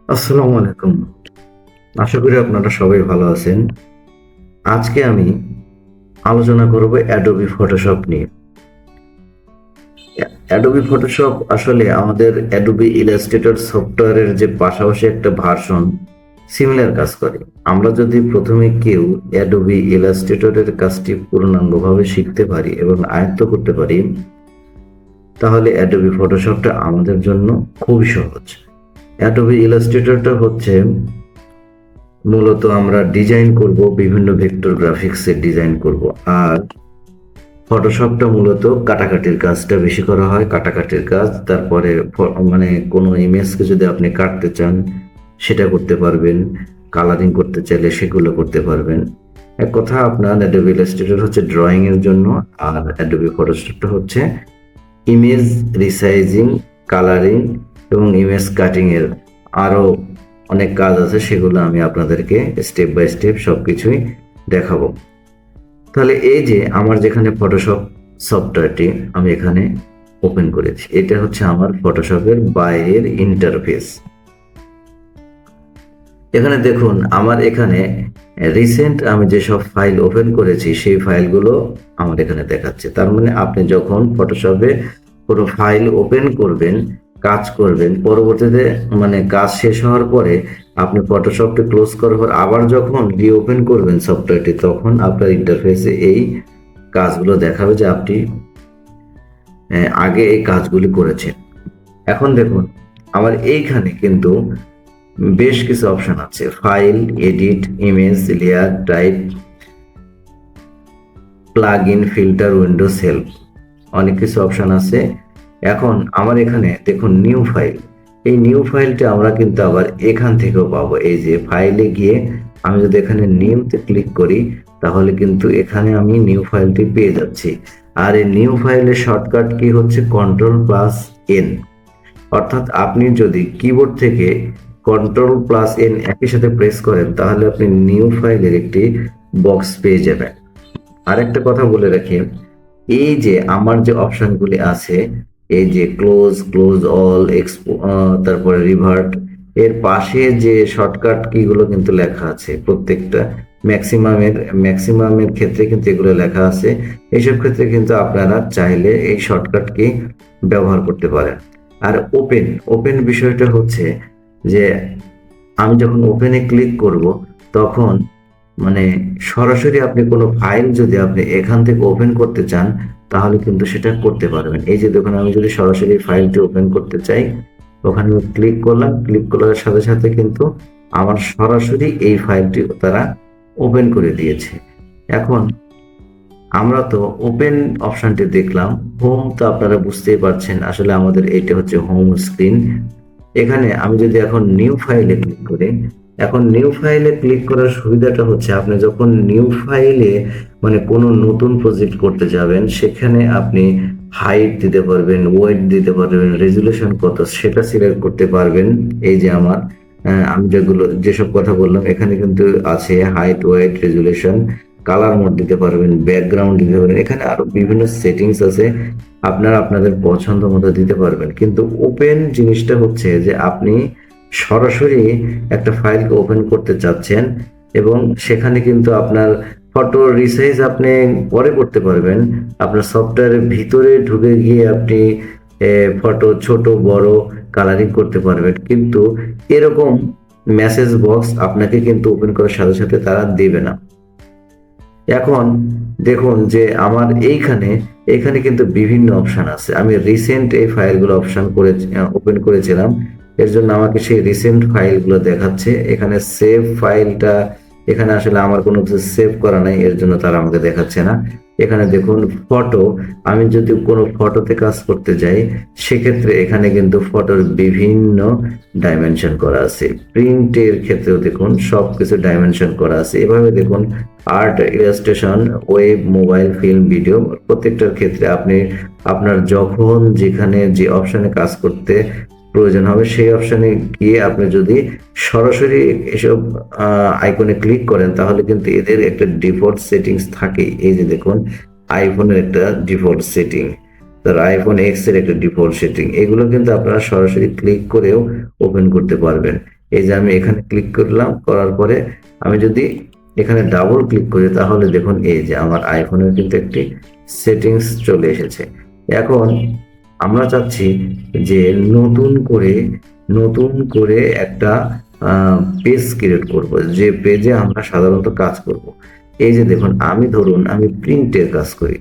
আসসালামু আলাইকুম। আশা করি আপনারা সবাই ভালো আছেন। আজকে আমি আলোচনা করব অ্যাডোবি ফটোশপ নিয়ে। অ্যাডোবি ফটোশপ আসলে আমাদের অ্যাডোবি ইলাস্ট্রেটর সফটওয়্যারের যে পাশাপাশি একটা ভার্সন সিমিলার কাজ করে। আমরা যদি প্রথমে কেউ অ্যাডোবি ইলাস্ট্রেটরের কাজটি পূর্ণাঙ্গভাবে শিখতে পারি এবং আয়ত্ত করতে পারি, তাহলে অ্যাডোবি ফটোশপটা আমাদের জন্য খুবই সহজ। অ্যাডোবি ইলাস্ট্রেটরটা হচ্ছে মূলত আমরা ডিজাইন করব, বিভিন্ন ভেক্টর গ্রাফিক্সের ডিজাইন করব। আর ফটোশপটা মূলত কাটাকাটির কাজটা বেশি করা হয়, কাটাকাটির কাজ। তারপরে মানে কোনো ইমেজকে যদি আপনি কাটতে চান সেটা করতে পারবেন, কালারিং করতে চাইলে সেগুলো করতে পারবেন। এক কথা, আপনার অ্যাডোবি ইলাস্ট্রেটর হচ্ছে ড্রয়িং এর জন্য, আর অ্যাডোবি ফটোশপটা হচ্ছে ইমেজ রিসাইজিং, কালারিং এবং ইমেজ কাটিং এর আরো অনেক কাজ আছে, সেগুলো আমি আপনাদেরকে স্টেপ বাই স্টেপ সবকিছুই দেখাবো। তাহলে এই যে আমার যেখানে ফটোশপ সফটওয়্যারটি আমি এখানে ওপেন করেছি, এটা হচ্ছে আমার ফটোশপের বাইরের ইন্টারফেস। এখানে দেখুন, আমার এখানে রিসেন্ট আমি যেসব ফাইল ওপেন করেছি সেই ফাইলগুলো আমার এখানে দেখাচ্ছে। তার মানে আপনি যখন ফটোশপে কোনো ফাইল ওপেন করবেন, কাজ করবেন, পরবর্তীতে মানে কাজ শেষ হওয়ার পরে আপনি ফটোশপটি ক্লোজ করার পর আবার যখন রিওপেন করবেন সফটওয়্যারটি, তখন আপনার ইন্টারফেসে এই কাজগুলো দেখাবে যে আপনি আগে এই কাজগুলি করেছেন। এখন দেখুন, আমার এইখানে কিন্তু বেশ কিছু অপশন আছে: file, edit, image, layer, type, plug in, filter, Windows help, অনেক কিছু অপশন আছে। এখন আমার এখানে দেখুন নিউ ফাইল, এই নিউ ফাইলটা আমরা কিন্তু আবার এখান থেকেও পাবো। এই যে ফাইলে গিয়ে আমি যদি এখানে নিউতে ক্লিক করি, তাহলে কিন্তু এখানে আমি নিউ ফাইলটি পেয়ে যাচ্ছি। আর এই নিউ ফাইলের শর্টকাট কি হচ্ছে Ctrl+N। অর্থাৎ আপনি যদি কিবোর্ড থেকে Ctrl+N একই সাথে প্রেস করেন, তাহলে আপনি নিউ ফাইলের একটি বক্স পেয়ে যাবেন। আরেকটা কথা বলে রাখি, এই যে আমার যে অপশনগুলি আছে, এই যে ক্লোজ, ক্লোজ অল, তারপরে রিভার্ট, এর পাশে যে শর্টকাট কিগুলো কিন্তু লেখা আছে প্রত্যেকটা, ম্যাক্সিমামের ক্ষেত্রে কিন্তু এগুলো লেখা আছে। এইসব ক্ষেত্রে কিন্তু আপনারা চাইলে এই শর্টকাট কি ব্যবহার করতে পারেন। আর ওপেন, ওপেন বিষয়টা হচ্ছে যে আমি যখন ওপেনে ক্লিক করব, তখন মানে সরাসরি আপনি কোনো ফাইল যদি আপনি এখান থেকে ওপেন করতে চান, তাহলে কিন্তু সেটা করতে পারবেন। এই যে দেখুন, আমি যদি সরাসরি ফাইলটি ওপেন করতে চাই, ওখানে ক্লিক করলাম, ক্লিক করার সাথে সাথে কিন্তু আমার সরাসরি এই ফাইলটি তারা ওপেন করে দিয়েছে। এখন আমরা তো ওপেন অপশনটি দেখলাম, হোম তো আপনারা বুঝতেই পারছেন, আসলে আমাদের এইটা হচ্ছে হোম স্ক্রিন। এখানে আমি যদি এখন নিউ ফাইলে ক্লিক করি, এখন নিউ ফাইলে ক্লিক করার সুবিধাটা হচ্ছে আপনি যখন নিউ ফাইলে মানে কোনো নতুন প্রজেক্ট করতে যাবেন, সেখানে আপনি হাইট দিতে পারবেন, ওয়েট দিতে পারবেন, রেজুলেশন কত সেটা সিলেক্ট করতে পারবেন। এই যে আমার আমি যেসব কথা বললাম এখানে কিন্তু আছে height, weight, resolution, colour mode দিতে পারবেন, ব্যাকগ্রাউন্ড দিতে পারবেন, এখানে আরো বিভিন্ন সেটিংস আছে, আপনারা আপনাদের পছন্দ মতো দিতে পারবেন। কিন্তু ওপেন জিনিসটা হচ্ছে যে আপনি সরাসরি একটা ফাইলকে ওপেন করতে চাচ্ছেন, এবং সেখানে কিন্তু আপনার ফটো রিসাইজ আপনি পরে করতে পারবেন। আপনার সফটওয়্যারের ভিতরে ঢুকে গিয়ে আপনি ফটো ছোট বড় কালারিং করতে পারবেন, কিন্তু এরকম মেসেজ বক্স আপনাকে কিন্তু ওপেন করার সাথে সাথে তারা দেবে না। এখন দেখুন যে আমার এইখানে এখানে কিন্তু বিভিন্ন অপশন আছে। আমি রিসেন্ট এই ফাইলগুলো অপশন করে ওপেন করেছিলাম, এর জন্য আমাকে সেই রিসেন্ট ফাইলগুলো দেখাচ্ছে। এখানে সেভ ফাইলটা, এখানে আসলে আমার কোনো কিছু সেভ করা নাই, এর জন্য তারা আমাকে দেখাচ্ছে না। এখানে দেখুন ফটো, আমি যদি কোনো ফটোতে কাজ করতে যাই, সেক্ষেত্রে এখানে কিন্তু ফটোর বিভিন্ন ডাইমেনশন করা আছে। প্রিন্টের ক্ষেত্রেও দেখুন সবকিছু ডাইমেনশন করা আছে। এভাবে দেখুন art, illustration, web, mobile, film, video, প্রত্যেকটার ক্ষেত্রে আপনি আপনার যখন যেখানে যে অপশনে কাজ করতে প্রয়োজন হবে সেই অপশনে গিয়ে আপনি যদি সরাসরি এসব আইকনে ক্লিক করেন, তাহলে কিন্তু এদের একটা ডিফল্ট সেটিংস থাকে। এই যে দেখুন, আইফোনের একটা ডিফল্ট সেটিং, তার আইফোন এক্স এর একটা ডিফল্ট সেটিং, এগুলো কিন্তু আপনারা সরাসরি ক্লিক করেও ওপেন করতে পারবেন। এই যে আমি এখানে ক্লিক করলাম, করার পরে আমি যদি এখানে ডাবল ক্লিক করি তাহলে দেখুন এই যে আমার আইফোনের কিন্তু একটি সেটিংস চলে এসেছে। এখন আমরা চাচ্ছি যে নতুন করে একটা পেজ ক্রিয়েট করব, যে পেজে আমরা সাধারণত কাজ করব। এই যে দেখুন আমি প্রিন্টের কাজ করি।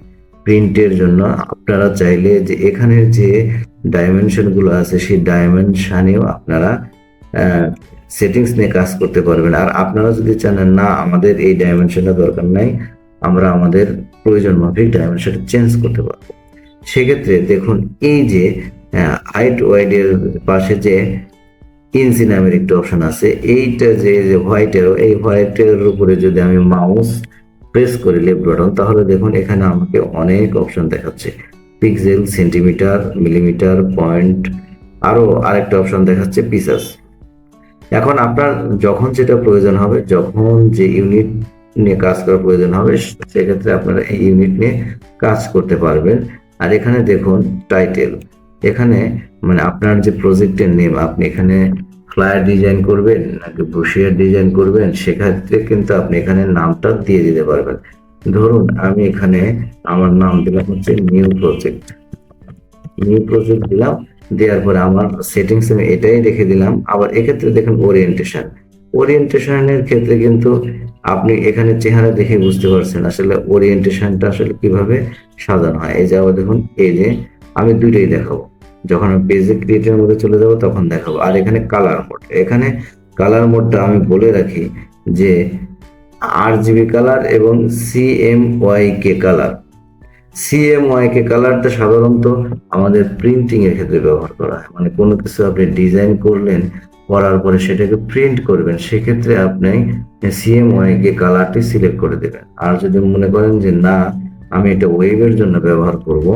প্রিন্টের জন্য আপনারা চাইলে যে এখানের যে ডাইমেনশন গুলো আছে সেই ডাইমেনশনেও আপনারা সেটিংস নিয়ে কাজ করতে পারবেন। আর আপনারা যদি চান না আমাদের এই ডাইমেনশনের দরকার নাই, আমরা আমাদের প্রয়োজন মাফিক ডাইমেনশন চেঞ্জ করতে পারবো, সেক্ষেত্রে দেখুন এই যে হাইট ওয়াইড এর পাশে যে ইঞ্চি নামের একটা অপশন আছে, এইটা যে হোয়াইট এরো, এই হোয়াইট এর উপরে যদি আমি মাউস প্রেস করি লেফট বাটন, তাহলে দেখুন এখানে আমাকে অনেক অপশন দেখাচ্ছে, পিক্সেল, সেন্টিমিটার, মিলিমিটার, পয়েন্ট, আরো আরেকটা অপশন দেখাচ্ছে পিসাস। এখন আপনার যখন যেটা প্রয়োজন হবে, যখন যে ইউনিট নিয়ে কাজ করার প্রয়োজন হবে, সেক্ষেত্রে আপনারা এই ইউনিট নিয়ে কাজ করতে পারবেন। আর এখানে দেখুন টাইটেল, এখানে মানে আপনার যে প্রজেক্টের নেম, আপনি এখানে ফ্লায়ার ডিজাইন করবেন নাকি ব্রোশিয়ার ডিজাইন করবেন, সেক্ষেত্রে কিন্তু আপনি এখানে নামটা দিয়ে দিতে পারবেন। ধরুন আমি এখানে আমার নাম দিলাম হচ্ছে নিউ প্রজেক্ট দিলাম, দেওয়ার পরে আমার সেটিংস আমি এটাই রেখে দিলাম। আবার এক্ষেত্রে দেখুন ওরিয়েন্টেশনের ক্ষেত্রে কিন্তু আপনি এখানে চেহারা দেখে বুঝতে পারছেন আসলে ওরিয়েন্টেশনটা আসলে কিভাবে সাজানো হয়। এই যে আবার দেখুন, এই যে আমি দুইটাই দেখাবো, যখন আমি পেজে ক্রিয়েটের মধ্যে চলে যাব তখন দেখাবো। আর এখানে কালার মোডটা আমি বলে রাখি যে RGB কালার এবং CMYK কালার। CMYK কালারটা সাধারণত আমাদের প্রিন্টিং এর ক্ষেত্রে ব্যবহার করা হয়, মানে কোনো কিছু আপনি ডিজাইন করার পরে সেটাকে প্রিন্ট করবেন, সেক্ষেত্রে আপনি CMYK কালারটি সিলেক্ট করে দেবেন। আর যদি মনে করেন যে না আমি এটা ওয়েবের জন্য ব্যবহার করব,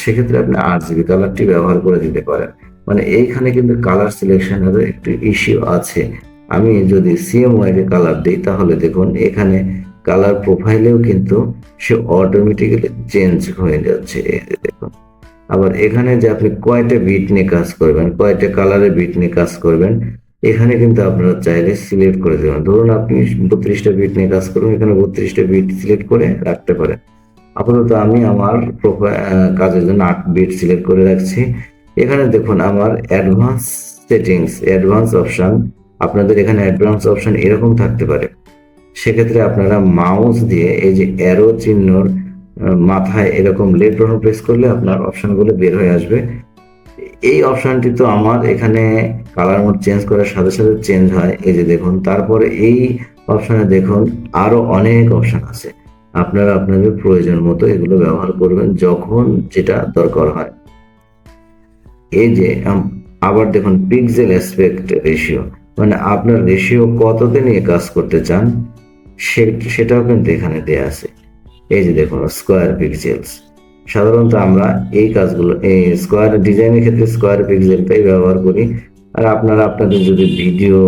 সেক্ষেত্রে আপনি RGB কালারটি ব্যবহার করে দিতে পারেন। মানে এইখানে কিন্তু কালার সিলেকশনের একটু ইস্যু আছে। আমি যদি CMYK কালার দিই তাহলে দেখুন এখানে কালার প্রোফাইলেও কিন্তু সে অটোমেটিক্যালি চেঞ্জ হয়ে যাচ্ছে, এই যে দেখুন। আবার এখানে যে আপনি কয়টা বিট নিয়ে কাজ করবেন, কয়টা কালারের বিট নিয়ে কাজ করবেন, এখানে কিন্তু আপনারা চাইলে সিলেক্ট করে দেবেন। ধরুন আপনি 32টা বিট নিয়ে কাজ করবেন, এখানে 32টা বিট সিলেক্ট করে রাখতে পারেন। আপাতত আমি আমার কাজের জন্য 8 বিট সিলেক্ট করে রাখছি। এখানে দেখুন আমার অ্যাডভান্স অপশন, আপনাদের এখানে অ্যাডভান্স অপশন এরকম থাকতে পারে। সেক্ষেত্রে আপনারা মাউস দিয়ে এই যে অ্যারো চিহ্নর মাথায় এরকম লেফট বাটন প্রেস করলে আপনার অপশনগুলো বের হয়ে আসবে। এই অপশনটি তো আমার এখানে কালার মোড চেঞ্জ করার সাথে সাথে চেঞ্জ হয়, এই যে দেখুন। তারপরে এই অপশনে দেখুন আরো অনেক অপশন আছে, আপনারা আপনাদের প্রয়োজন মতো এগুলো ব্যবহার করবেন যখন যেটা দরকার হয়। এই যে আবার দেখুন পিক্সেল অ্যাসপেক্ট রেশিও, মানে আপনার রেশিও কততে নিয়ে কাজ করতে চান সেটাও কিন্তু এখানে দেয়া আছে। এই যে দেখুন স্কোয়ার পিক্সেলস, সাধারণত আমরা এই কাজগুলো এই স্কোয়ার ডিজাইনের ক্ষেত্রে স্কোয়ার পিক্সেলটাই ব্যবহার করি। আর আপনারা আপনাদের যদি ভিডিও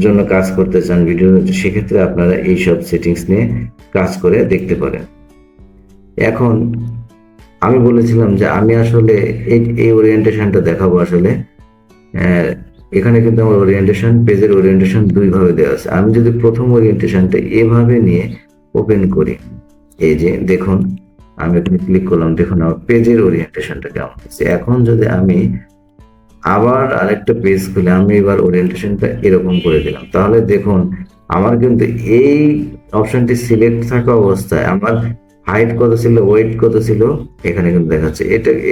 জন্য কাজ করতে চান, সেক্ষেত্রে আপনারা এইসব সেটিংস নিয়ে কাজ করে দেখতে পারেন। এখন আমি বলেছিলাম যে আমি আসলে এই ওরিয়েন্টেশনটা দেখাবো। আসলে এখানে কিন্তু আমার পেজের ওরিয়েন্টেশন দুই ভাবে দেওয়া আছে। আমি যদি প্রথম ওরিয়েন্টেশনটা এভাবে নিয়ে ওপেন করি, এই যে দেখুন আমি এখানে ক্লিক করলাম, দেখুন আমার পেজের ওরিয়েন্টেশনটা কেমন আছে। এখন যদি আমি আবার আরেকটা পেজ খুলে আমি এবার ওরিয়েন্টেশনটা এরকম করে দিলাম, তাহলে দেখুন আমার কিন্তু এই অপশনটি সিলেক্ট থাকা অবস্থায় আমার হাইট কত ছিল, ওয়েট কত ছিল এখানে কিন্তু দেখাচ্ছে।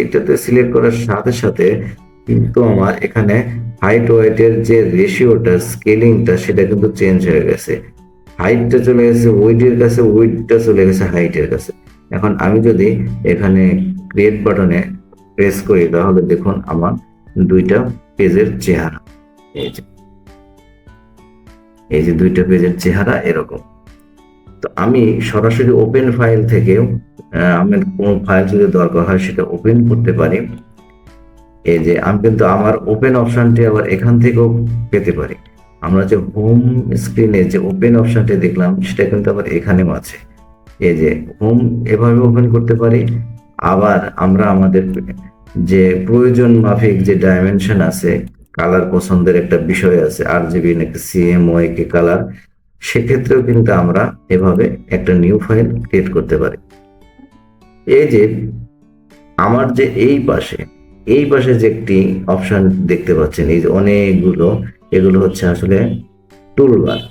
এটাতে সিলেক্ট করার সাথে সাথে কিন্তু আমার এখানে হাইট ওয়েটের যে রেশিওটা, স্কেলিংটা, সেটা কিন্তু চেঞ্জ হয়ে গেছে। হাইটটা চলে গেছে ওয়েটের কাছে, ওয়েটটা চলে গেছে হাইটের কাছে। এখন আমি যদি এখানে ক্রিয়েট বাটনে প্রেস করি তাহলে দেখুন আমার দুইটা পেজের চেহারা, এই যে দুইটা পেজের চেহারা এরকম। তো আমি সরাসরি ওপেন ফাইল থেকে আমার কোন ফাইল যদি দরকার হয় সেটা ওপেন করতে পারি। এই যে আমি কিন্তু আমার ওপেন অপশনটি আবার এখান থেকেও পেতে পারি। আমরা যে হোম স্ক্রিনে যে ওপেন অপশনটি দেখলাম সেটা কিন্তু আবার এখানেও আছে। এই যে হোম এভাবে ওপেন করতে পারি। আবার আমরা আমাদের যে প্রয়োজন মাফিক যে ডাইমেনশন আছে, কালার পছন্দের একটা বিষয় আছে, RGB নাকি CMYK কালার, সেক্ষেত্রেও কিন্তু আমরা এভাবে একটা নিউ ফাইল ক্রিয়েট করতে পারি। এই যে আমার যে এই পাশে যে একটি অপশন দেখতে পাচ্ছেন, এই যে অনেকগুলো, এগুলো হচ্ছে আসলে টুলবার।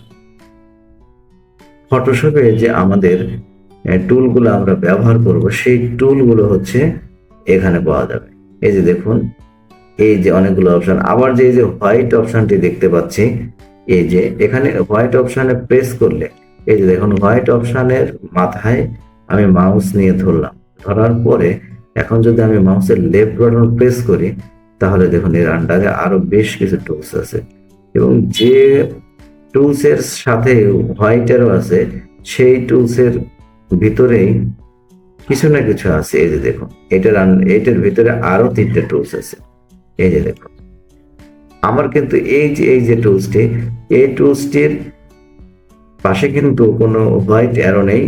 ফটোশপে যে আমাদের টুলগুলো আমরা ব্যবহার করব, সেই টুলগুলো হচ্ছে এখানে পাওয়া যাবে। এই যে দেখুন, এই যে অনেকগুলো অপশন। আবার যে এই যে হোয়াইট অপশনটি দেখতে পাচ্ছি, এই যে এখানে হোয়াইট অপশনে প্রেস করলে, এই যে দেখুন হোয়াইট অপশনের মাথায় আমি মাউস নিয়ে ধরলাম, ধরার পরে এখন যদি আমি মাউসের লেফট বাটন প্রেস করি, তাহলে দেখুন এর আন্ডারে আরো বেশ কিছু টুলস আছে, এবং যে টুলসের সাথে হোয়াইটেরও আছে, সেই টুলসের ভিতরেই কিছু না কিছু আছে। এই যে দেখুন, এটার ভিতরে আরো 3টে টুলস আছে। এই যে দেখুন, আমার কিন্তু এই যে টুলসটি, এই টুলসটির পাশে কিন্তু কোনো হোয়াইট অ্যারো নেই,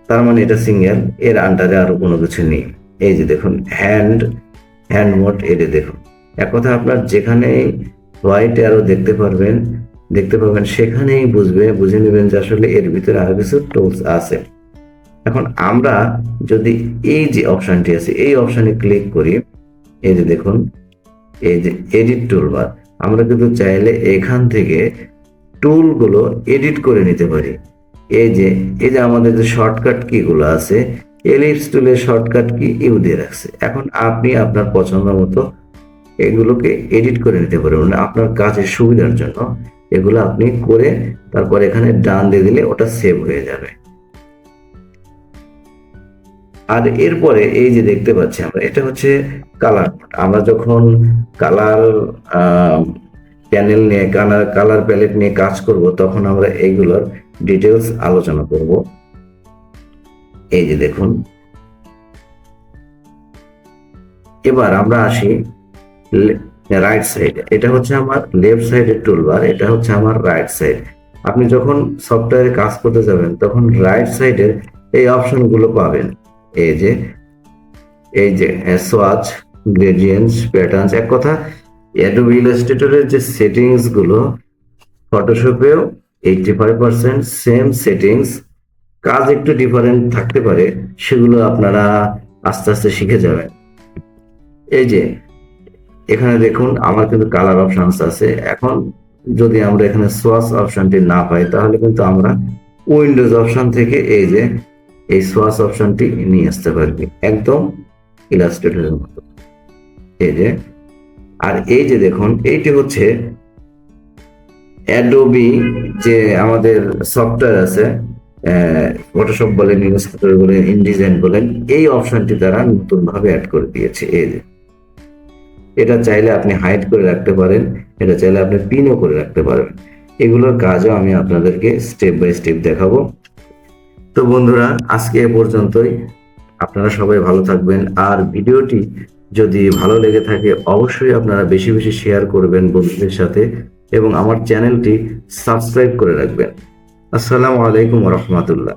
তার মানে এটা সিঙ্গেল, এর আন্ডারে আরো কোনো কিছু নেই। এই যে দেখুন হ্যান্ড মোড, এটা দেখুন। এক কথা আপনার যেখানে হোয়াইট অ্যারো দেখতে পাবেন সেখানেই বুঝে নেবেন যে আসলে এর ভিতরে আরো কিছু টুলস আছে। এখন আমরা যদি এই যে অপশনটি আছে, এই অপশনে ক্লিক করি, এই যে দেখুন, এই যে এডিট টুলবার, আমরা কিন্তু চাইলে এখান থেকে টুলগুলো এডিট করে নিতে পারি। এই যে আমাদের যে শর্টকাট কি গুলো আছে, এলিপস টুলের শর্টকাট কি ইউ দিয়ে রাখছে। এখন আপনি আপনার পছন্দ মতো এগুলোকে এডিট করে নিতে পারবেন, আপনার কাজের সুবিধার জন্য এগুলো আপনি করে তারপর এখানে ডান দিয়ে দিলে ওটা সেভ হয়ে যাবে। আর এরপরে এই যে দেখতে পাচ্ছি আমরা, এটা হচ্ছে কালার। আমরা যখন কালার প্যানেল নিয়ে, কালার প্যালেট নিয়ে কাজ করব, তখন আমরা এইগুলোর ডিটেলস আলোচনা করব। এই যে দেখুন, এবার আমরা আসি রাইট সাইড। এটা হচ্ছে আমার লেফট সাইডের টুলবার, এটা হচ্ছে আমার রাইট সাইড। আপনি যখন সফটওয়্যারে কাজ করতে যাবেন, তখন রাইট সাইডের এই অপশনগুলো পাবেন। এই যে সোয়াচ, গ্রেডিয়েন্টস, প্যাটার্নস। এক কথা অ্যাডোবি ইলাস্ট্রেটরের যে সেটিংস গুলো, ফটোশপেও 85% সেম সেটিংস। কাজ একটু ডিফারেন্ট থাকতে পারে, সেগুলো আপনারা আস্তে আস্তে শিখে যাবেন। এই যে এখানে দেখুন, আমার কিন্তু কালার অপশনস আছে। এখন যদি আমরা এখানে সোয়াচ অপশনটি না পাই, তাহলে কিন্তু আমরা উইন্ডোজ অপশন থেকে এই সোয়াচ অপশনটি নিয়ে আসতে পারবি, একদম ইলাস্ট্রেটরের মতো। এই যে, আর এই যে দেখুন, এইটি হচ্ছে অ্যাডোবি যে আমাদের সফটওয়্যার আছে, ফটোশপ বলেন, ইলাস্ট্রেটর বলেন, ইনডিজাইন বলেন, এই অপশনটি তারা নতুন ভাবে অ্যাড করে দিয়েছে। এই যে এটা চাইলে আপনি হাইড করে রাখতে পারেন, এটা চাইলে আপনি পিনও করে রাখতে পারবেন। এগুলোর কাজও আমি আপনাদেরকে স্টেপ বাই স্টেপ দেখাবো। তো বন্ধুরা, আজকে এ পর্যন্তই। আপনারা সবাই ভালো থাকবেন। আর ভিডিওটি যদি ভালো লেগে থাকে, অবশ্যই আপনারা বেশি বেশি শেয়ার করবেন বন্ধুদের সাথে, এবং আমার চ্যানেলটি সাবস্ক্রাইব করে রাখবেন। আসসালামু আলাইকুম ওয়া রাহমাতুল্লাহ।